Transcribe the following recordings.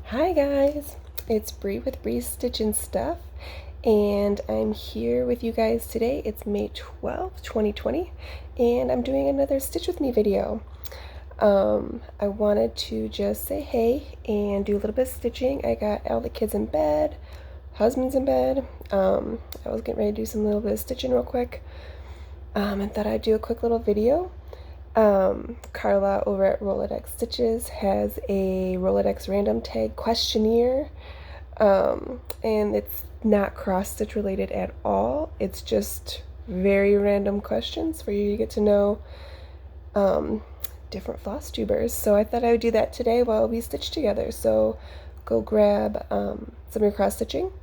Hi guys, it's Bree with brees.stitching.stuff, and I'm here with you guys today. It's May 12th, 2020, and I'm doing another Stitch With Me video. I wanted to just say hey and do a little bit of stitching. I got all the kids in bed, husband's in bed. I was getting ready to do some little bit of stitching real quick, and thought I'd do a quick little video. Carla over at Roladex Stitches has a Roladex Random Tag questionnaire, and it's not cross-stitch related at all. It's just very random questions for you to get to know different floss tubers. So I thought I would do that today while we stitch together. So go grab some of your cross-stitching,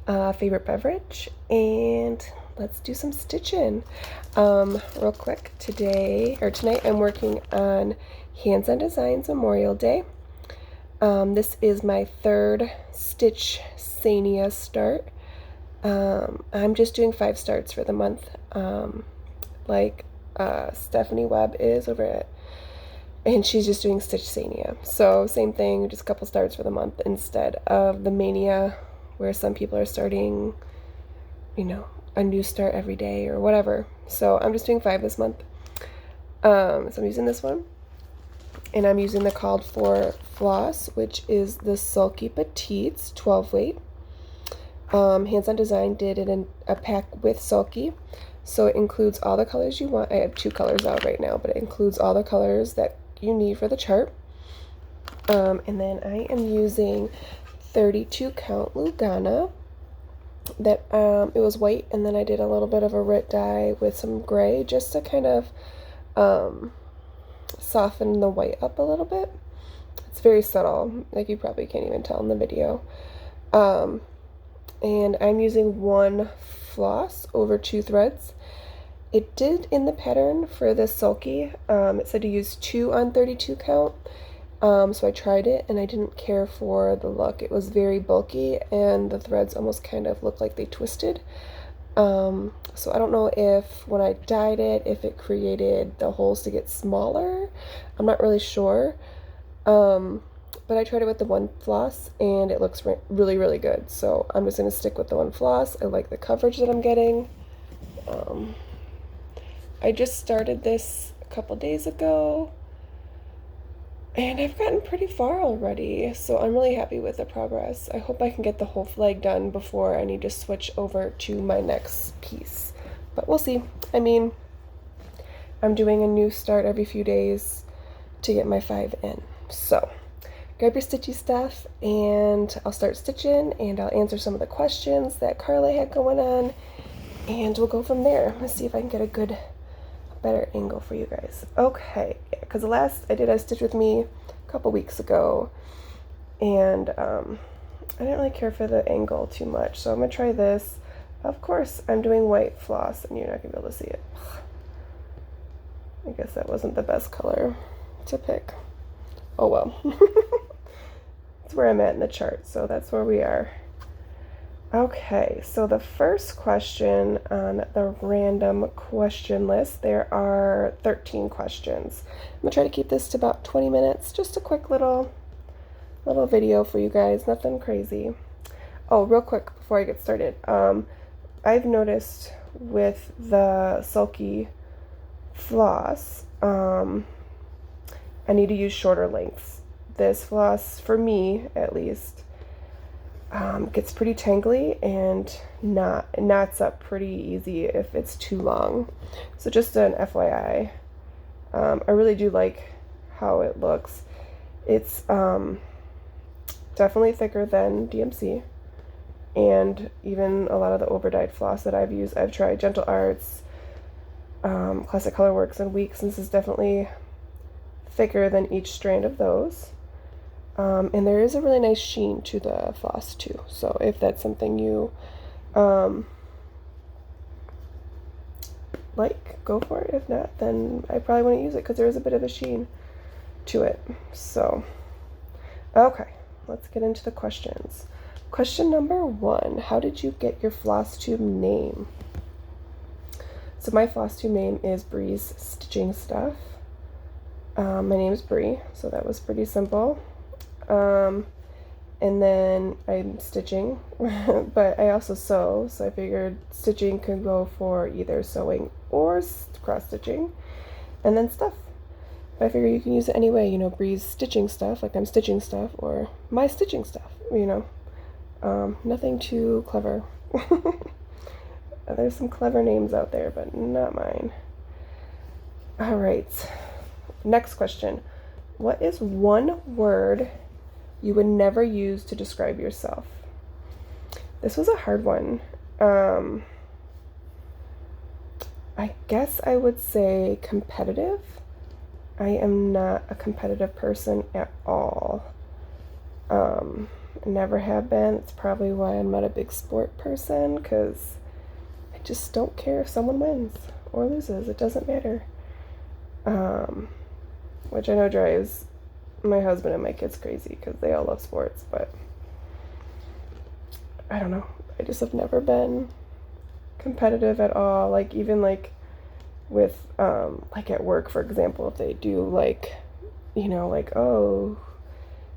favorite beverage, and let's do some stitching. Real quick, tonight I'm working on Hands on Designs Memorial Day. This is my third Stitch Sania start. I'm just doing 5 starts for the month, like Stephanie Webb is over at, and she's just doing Stitch Sania. So same thing, just a couple starts for the month instead of the Mania, where some people are starting, a new start every day or whatever. So I'm just doing 5 this month. So I'm using this one, and I'm using the called for floss, which is the Sulky Petites 12 weight. Hands on Design did it in a pack with Sulky, so it includes all the colors you want. I have 2 colors out right now, but it includes all the colors that you need for the chart. And then I am using 32 count Lugana. That it was white, and then I did a little bit of a rit dye with some gray just to kind of soften the white up a little bit. It's very subtle, like you probably can't even tell in the video. And I'm using 1 floss over 2 threads. It did in the pattern for this Sulky, it said to use 2 on 32 count. So I tried it, and I didn't care for the look. It was very bulky, and the threads almost kind of looked like they twisted. So I don't know if when I dyed it, if it created the holes to get smaller. I'm not really sure. But I tried it with the 1 floss, and it looks really, really good. So I'm just going to stick with the 1 floss. I like the coverage that I'm getting. I just started this a couple days ago, and I've gotten pretty far already, so I'm really happy with the progress. I hope I can get the whole flag done before I need to switch over to my next piece. But we'll see. I mean, I'm doing a new start every few days to get my 5 in. So, grab your stitchy stuff, and I'll start stitching, and I'll answer some of the questions that Carla had going on, and we'll go from there. Let's see if I can get a better angle for you guys. Okay, because the last I did a Stitch With Me a couple weeks ago, and I didn't really care for the angle too much, so I'm gonna try this. Of course, I'm doing white floss, and you're not gonna be able to see it. I guess that wasn't the best color to pick. Oh well. That's where I'm at in the chart, so that's where we are. Okay, so the first question on the random question list, there are 13 questions. I'm gonna try to keep this to about 20 minutes, just a quick little video for you guys, nothing crazy. Oh, real quick before I get started, I've noticed with the Sulky floss, I need to use shorter lengths. This floss, for me at least, gets pretty tangly and knots up pretty easy if it's too long. So just an FYI. I really do like how it looks. It's definitely thicker than DMC, and even a lot of the over-dyed floss that I've used. I've tried Gentle Arts, Classic Colorworks, and Weeks. This is definitely thicker than each strand of those. And there is a really nice sheen to the floss too, so if that's something you like, go for it. If not, then I probably wouldn't use it because there is a bit of a sheen to it. So, okay, let's get into the questions. Question number 1, how did you get your floss tube name? So my floss tube name is brees.stitching.stuff. My name is Bree, so that was pretty simple. And then I'm stitching, but I also sew, so I figured stitching could go for either sewing or cross stitching, and then stuff. But I figure you can use it anyway, Bree's stitching stuff, like I'm stitching stuff, or my stitching stuff, nothing too clever. There's some clever names out there, but not mine. All right, next question. What is one word you would never use to describe yourself? This was a hard one. I guess I would say competitive. I am not a competitive person at all. Never have been. It's probably why I'm not a big sport person, because I just don't care if someone wins or loses. It doesn't matter. Which I know drives my husband and my kids crazy because they all love sports, but I don't know. I just have never been competitive at all. Like, even like with like at work, for example, if they do like, like, oh,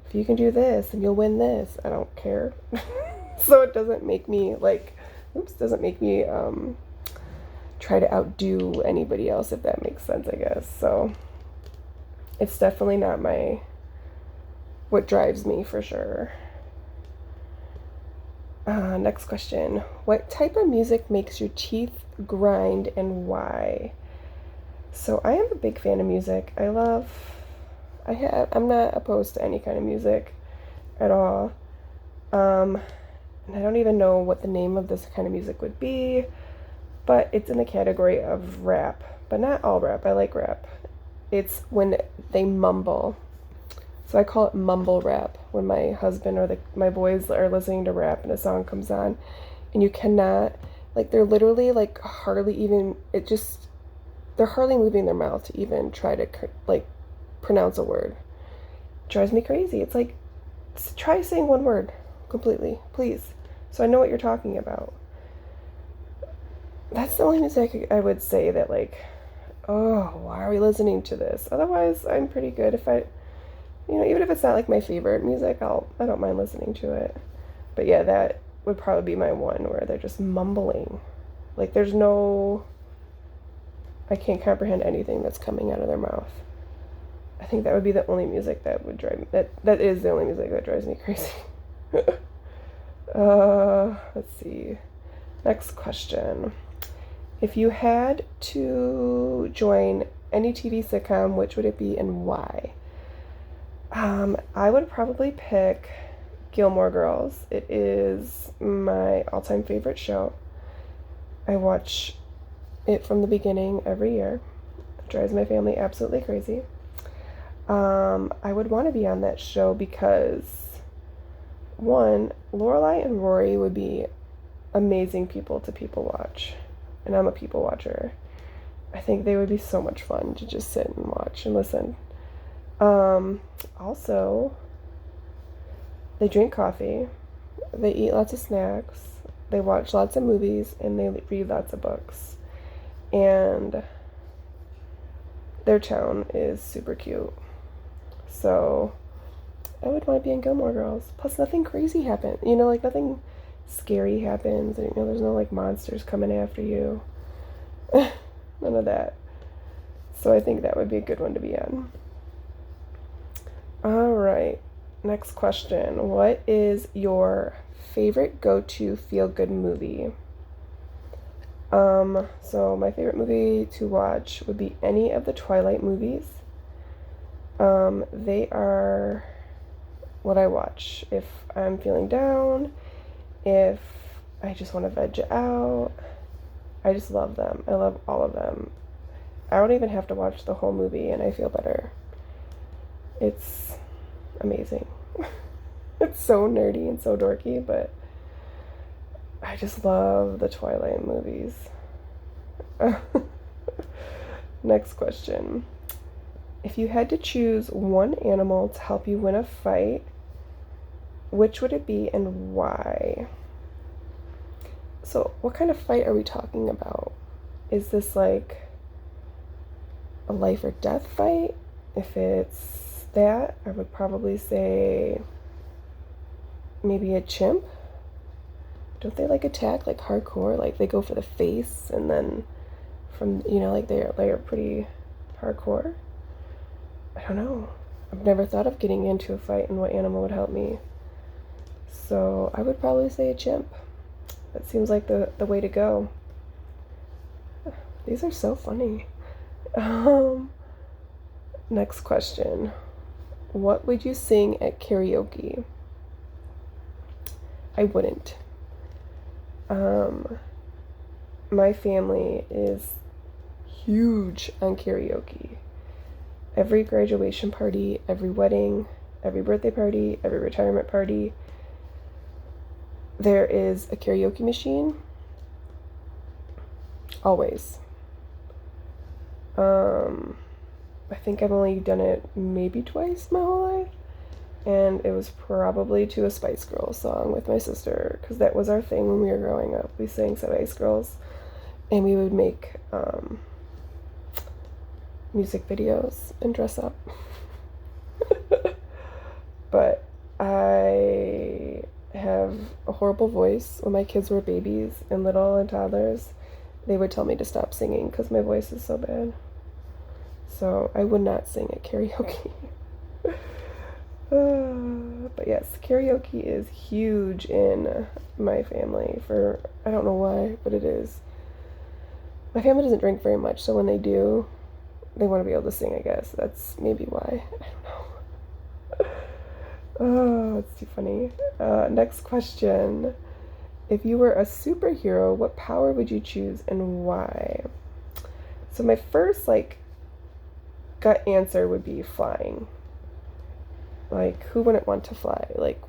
if you can do this then you'll win this, I don't care. So it doesn't make me try to outdo anybody else, if that makes sense, I guess. So it's definitely not what drives me, for sure. Next question. What type of music makes your teeth grind and why? So I am a big fan of music. I'm not opposed to any kind of music at all. And I don't even know what the name of this kind of music would be, but it's in the category of rap, but not all rap. I like rap. It's when they mumble. So I call it mumble rap, when my husband or my boys are listening to rap and a song comes on, and you cannot, like, they're literally like they're hardly moving their mouth to even try to like pronounce a word. It drives me crazy. It's like, try saying one word completely, please, so I know what you're talking about. That's the only music I would say that, like, oh, why are we listening to this? Otherwise, I'm pretty good. If even if it's not like my favorite music, I don't mind listening to it. But yeah, that would probably be my one, where they're just mumbling. Like, I can't comprehend anything that's coming out of their mouth. I think that would be the only music that would drive me, that is the only music that drives me crazy. Let's see. Next question. If you had to join any TV sitcom, which would it be and why? I would probably pick Gilmore Girls. It is my all-time favorite show. I watch it from the beginning every year. It drives my family absolutely crazy. I would want to be on that show because, one, Lorelai and Rory would be amazing people to people watch, and I'm a people watcher. I think they would be so much fun to just sit and watch and listen. Also, they drink coffee, they eat lots of snacks, they watch lots of movies, and they read lots of books. And their town is super cute. So I would want to be in Gilmore Girls. Plus, nothing crazy happens. Like, nothing scary happens. There's no, like, monsters coming after you. None of that. So I think that would be a good one to be on. All right. Next question. What is your favorite go-to feel-good movie? So my favorite movie to watch would be any of the Twilight movies. They are what I watch if I'm feeling down, if I just want to veg out. I just love them. I love all of them. I don't even have to watch the whole movie and I feel better. It's amazing. It's so nerdy and so dorky, but I just love the Twilight movies. Next question. If you had to choose one animal to help you win a fight, which would it be and why? So, what kind of fight are we talking about? Is this like a life or death fight? If it's that, I would probably say maybe a chimp. Don't they like attack like hardcore? Like they go for the face and then from, you know, like they're pretty hardcore. I don't know. I've never thought of getting into a fight and what animal would help me. So I would probably say a chimp. That seems like the way to go. These are so funny. Next question. What would you sing at karaoke? I wouldn't. My family is huge on karaoke. Every graduation party, every wedding, every birthday party, every retirement party, there is a karaoke machine. Always. I think I've only done it maybe twice my whole life. And it was probably to a Spice Girls song with my sister, because that was our thing when we were growing up. We sang Spice Girls, and we would make music videos and dress up. But I have a horrible voice. When my kids were babies and little and toddlers, they would tell me to stop singing because my voice is so bad. So I would not sing at karaoke. But yes, karaoke is huge in my family for, I don't know why, but it is. My family doesn't drink very much, so when they do, they want to be able to sing, I guess. That's maybe why. I don't know. Oh, it's too funny. Next question. If you were a superhero, what power would you choose and why? So my first, gut answer would be flying. Like, who wouldn't want to fly? Like, that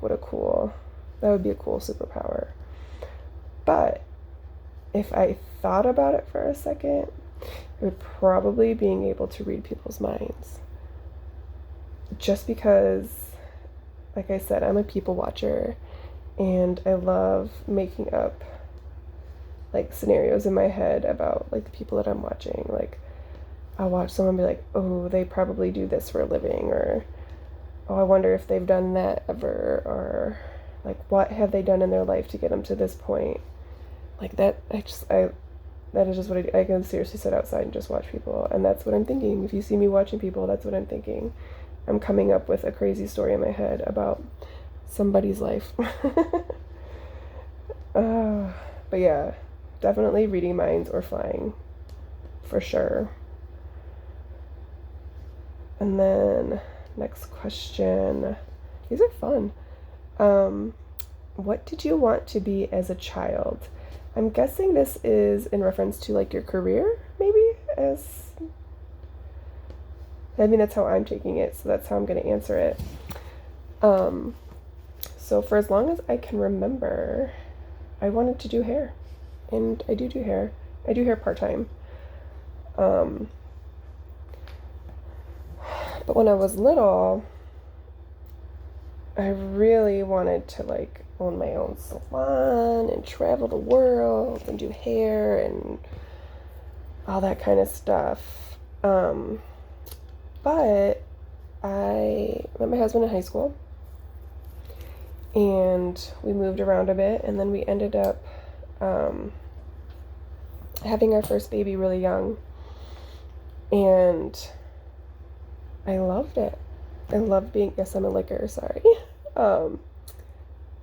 would be a cool superpower. But if I thought about it for a second, it would probably being able to read people's minds. Just because, like I said, I'm a people watcher, and I love making up, scenarios in my head about, the people that I'm watching. Like, I'll watch someone be like, oh, they probably do this for a living, or oh, I wonder if they've done that ever, or what have they done in their life to get them to this point? That is just what I do. I can seriously sit outside and just watch people, and that's what I'm thinking. If you see me watching people, that's what I'm thinking. I'm coming up with a crazy story in my head about somebody's life. But yeah, definitely reading minds or flying, for sure. And then next question. These are fun. What did you want to be as a child? I'm guessing this is in reference to your career, maybe, that's how I'm taking it, so that's how I'm going to answer it. So for as long as I can remember, I wanted to do hair, and I do hair. I do hair part-time. But when I was little, I really wanted to own my own salon and travel the world and do hair and all that kind of stuff. But I met my husband in high school, and we moved around a bit, and then we ended up having our first baby really young, and I loved it. I loved being, yes, I'm a licker, sorry.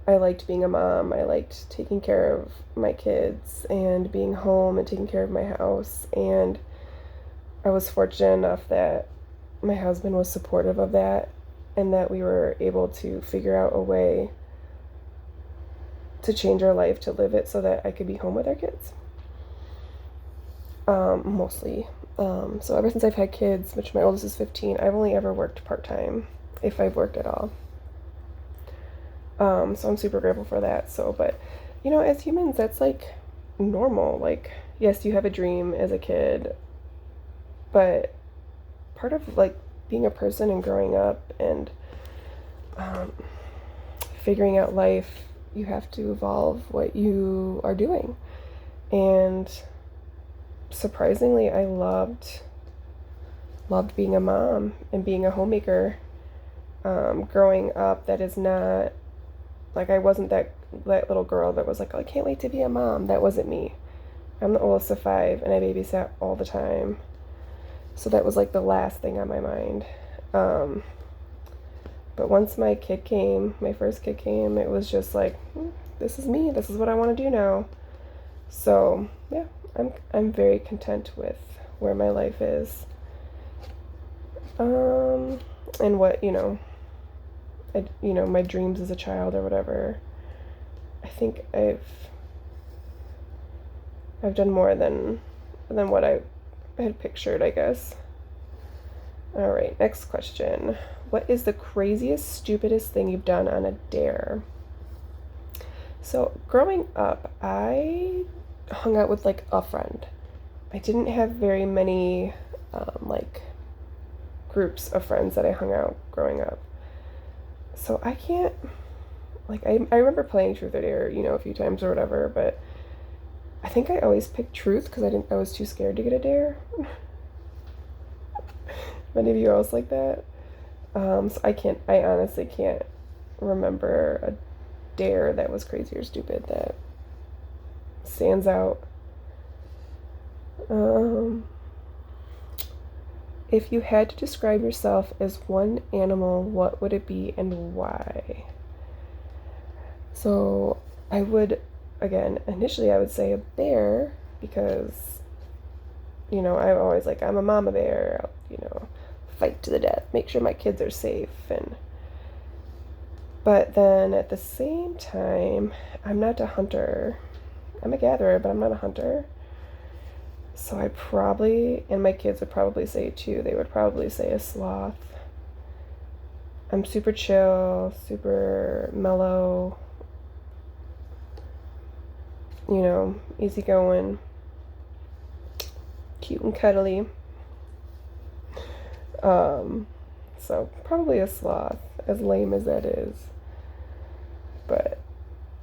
I liked being a mom. I liked taking care of my kids and being home and taking care of my house. And I was fortunate enough that my husband was supportive of that, and that we were able to figure out a way to change our life, to live it so that I could be home with our kids. Mostly. So ever since I've had kids, which my oldest is 15, I've only ever worked part-time, if I've worked at all. So I'm super grateful for that. So, but, as humans, that's normal. Yes, you have a dream as a kid, but part of being a person and growing up and figuring out life, you have to evolve what you are doing. And surprisingly, I loved being a mom and being a homemaker. Growing up, that is not Like, I wasn't that little girl that was like, oh, I can't wait to be a mom. That wasn't me. I'm the oldest of 5, and I babysat all the time. So that was like the last thing on my mind. But once my first kid came, it was just like, this is me. This is what I want to do now. So yeah, I'm very content with where my life is. And what, my dreams as a child or whatever. I think I've done more than what I had pictured, I guess. All right, next question. What is the craziest, stupidest thing you've done on a dare? So growing up, I hung out with like a friend. I didn't have very many like groups of friends that I hung out growing up. So I can't, like, I remember playing Truth or Dare, a few times or whatever, but I think I always picked Truth because I was too scared to get a dare. Many of you are also like that. So I honestly can't remember a dare that was crazy or stupid that stands out. If you had to describe yourself as one animal, what would it be and why? So I would, initially I would say a bear because, I'm always like, I'm a mama bear, fight to the death, make sure my kids are safe. But then at the same time, I'm not a hunter. I'm a gatherer, but I'm not a hunter. So I probably, and my kids would probably say too, they would probably say a sloth. I'm super chill, super mellow, easygoing, cute and cuddly. So probably a sloth, as lame as that is. But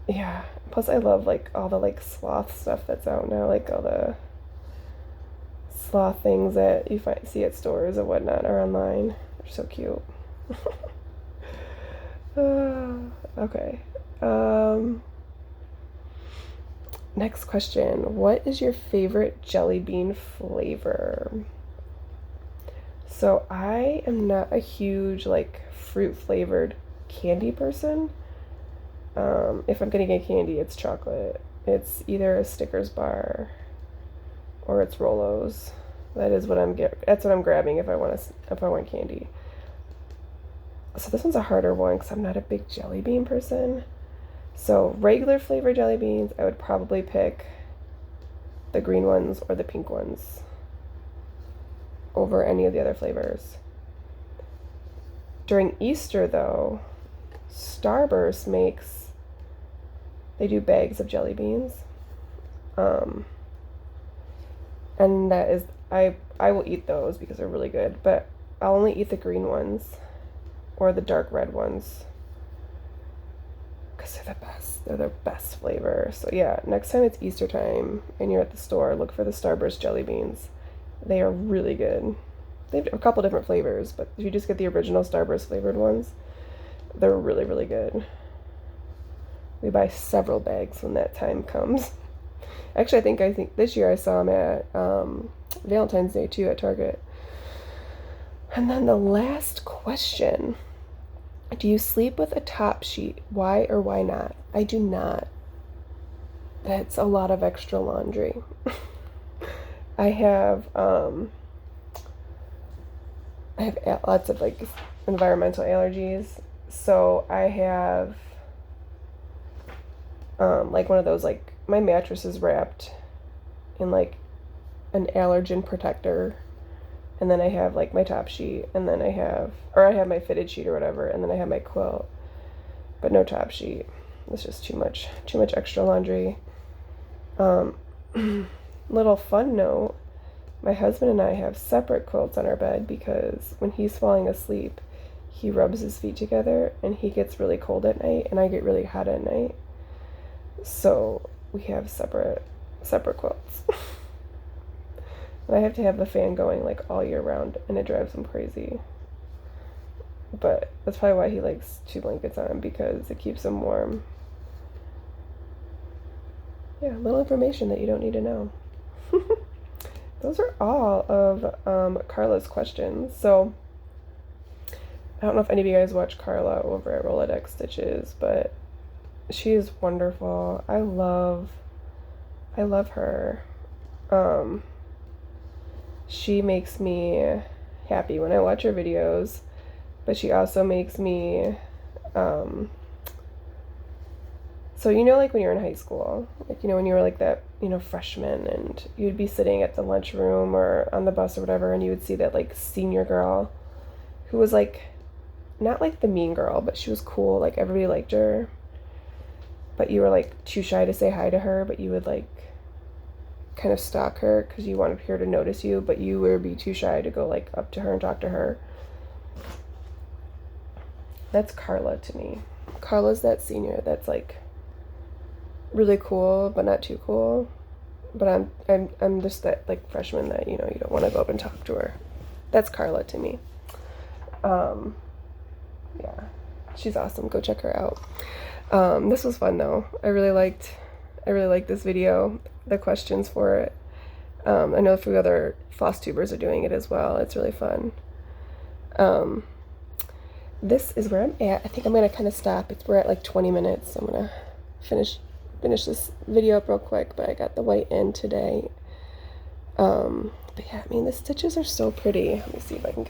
yeah, plus I love like all the like sloth stuff that's out now, like all the sloth things that you see at stores and whatnot or online. They're so cute. Okay. Next question. What is your favorite jelly bean flavor? So I am not a huge like fruit flavored candy person. If I'm gonna get candy, it's chocolate. It's either a Snickers bar or it's Rolos. That's what I'm grabbing if I want candy. So this one's a harder one because I'm not a big jelly bean person. So regular flavored jelly beans, I would probably pick the green ones or the pink ones over any of the other flavors. During Easter though, Starburst they do bags of jelly beans. And that is, I will eat those because they're really good, but I'll only eat the green ones or the dark red ones because they're the best. They're the best flavor. So yeah, next time it's Easter time and you're at the store, look for the Starburst jelly beans. They are really good. They have a couple different flavors, but if you just get the original Starburst flavored ones, they're really, really good. We buy several bags when that time comes. Actually, I think this year I saw them at Valentine's Day too at Target. And then the last question. Do you sleep with a top sheet? Why or why not? I do not. That's a lot of extra laundry. I have lots of like environmental allergies. So I have like one of those, like my mattress is wrapped in like an allergen protector, and then I have like my top sheet, and then I have my fitted sheet or whatever, and then I have my quilt, but no top sheet. It's just too much extra laundry. Little fun note, my husband and I have separate quilts on our bed because when he's falling asleep, he rubs his feet together and he gets really cold at night and I get really hot at night. So we have separate quilts. And I have to have the fan going like all year round and it drives him crazy. but that's probably why he likes 2 blankets on, because it keeps him warm. Yeah, little information that you don't need to know. Those are all of Carla's questions. So I don't know if any of you guys watch Carla over at Roladex Stitches, but she is wonderful. I love her. She makes me happy when I watch her videos, but she also makes me, so you know, like when you're in high school, like, you know, when you were like that, you know, freshman, and you'd be sitting at the lunchroom or on the bus or whatever, and you would see that like senior girl who was like, not like the mean girl, but she was cool, like everybody liked her, but you were like too shy to say hi to her, but you would like kind of stalk her because you wanted her to notice you, but you would be too shy to go like up to her and talk to her. That's Carla to me. Carla's that senior that's like really cool but not too cool, but I'm just that like freshman that, you know, you don't want to go up and talk to her. That's Carla to me. Yeah, she's awesome. Go check her out. This was fun though. I really liked this video, the questions for it. I know a few other floss tubers are doing it as well. It's really fun. This is where I'm at. I think I'm gonna kind of stop. We're at like 20 minutes. I'm gonna finish this video up real quick, but I got the white end today. But yeah, I mean, the stitches are so pretty. Let me see if I can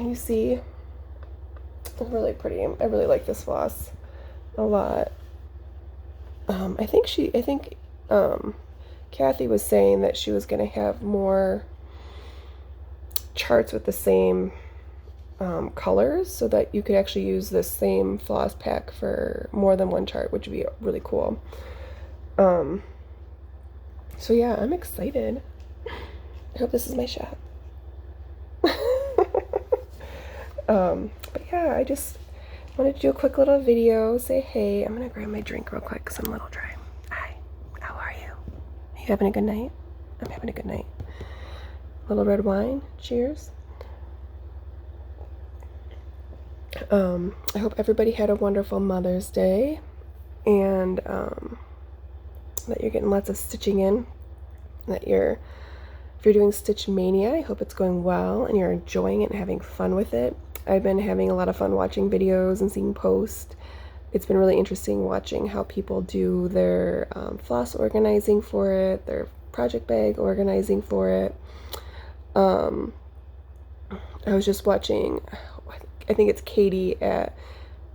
you see? It's really pretty. I really like this floss a lot. I think Kathy was saying that she was gonna have more charts with the same colors, so that you could actually use this same floss pack for more than one chart, which would be really cool. So yeah, I'm excited. I hope this is my shot. But yeah, I just wanted to do a quick little video, say hey. I'm gonna grab my drink real quick because I'm a little dry. Hi, how are you? Are you having a good night? I'm having a good night. Little red wine, cheers. I hope everybody had a wonderful Mother's Day, and that you're getting lots of stitching in, that if you're doing Stitch Mania, I hope it's going well and you're enjoying it and having fun with it. I've been having a lot of fun watching videos and seeing posts. It's been really interesting watching how people do their floss organizing for it, their project bag organizing for it. I was just watching, I think it's Katie at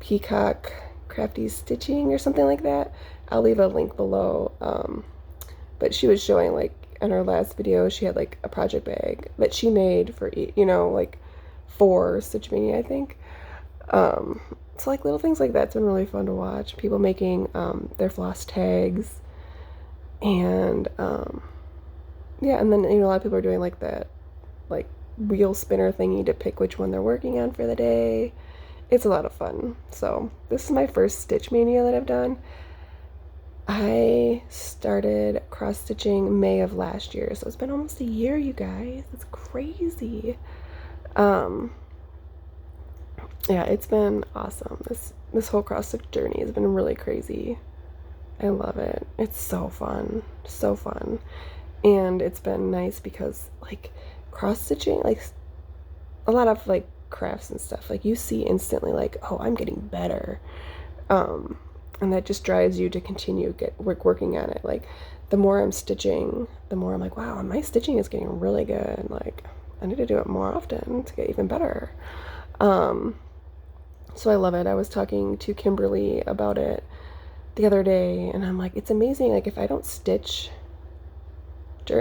Peacock Crafty Stitching or something like that. I'll leave a link below. But she was showing, like, in her last video, she had like a project bag that she made for, you know, like for Stitch Mania, I think. So like little things like that's been really fun to watch. People making their floss tags, and yeah, and then, you know, a lot of people are doing like that like wheel spinner thingy to pick which one they're working on for the day. It's a lot of fun. So this is my first Stitch Mania that I've done. I started cross-stitching May of last year, so it's been almost a year, you guys. It's crazy. Yeah, it's been awesome. This whole cross-stitch journey has been really crazy. I love it. It's so fun. So fun. And it's been nice because, like, cross-stitching, like, a lot of, like, crafts and stuff, like, you see instantly, like, oh, I'm getting better. And that just drives you to continue working on it. Like, the more I'm stitching, the more I'm like, wow, my stitching is getting really good. Like, I need to do it more often to get even better. So I love it. I was talking to Kimberly about it the other day, and I'm like, it's amazing. Like, if I don't stitch,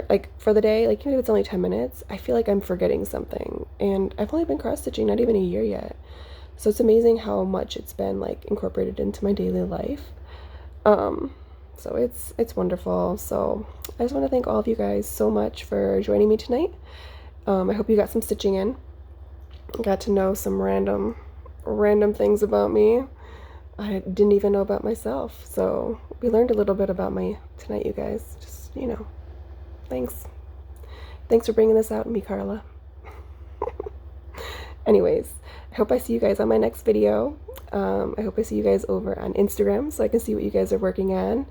like, for the day, like, even if it's only 10 minutes, I feel like I'm forgetting something. And I've only been cross-stitching not even a year yet. So it's amazing how much it's been, like, incorporated into my daily life. So it's wonderful. So I just want to thank all of you guys so much for joining me tonight. I hope you got some stitching in. Got to know some random things about me I didn't even know about myself. So we learned a little bit about me tonight, you guys. Just, you know, thanks for bringing this out in me, Carla. Anyways, I hope I see you guys on my next video. I hope I see you guys over on Instagram so I can see what you guys are working on.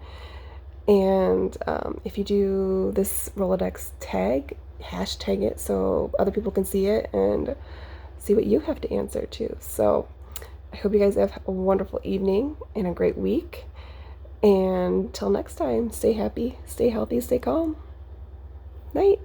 And if you do this Roladex tag, hashtag it so other people can see it and see what you have to answer to. So I hope you guys have a wonderful evening and a great week. And till next time, stay happy, stay healthy, stay calm. Night.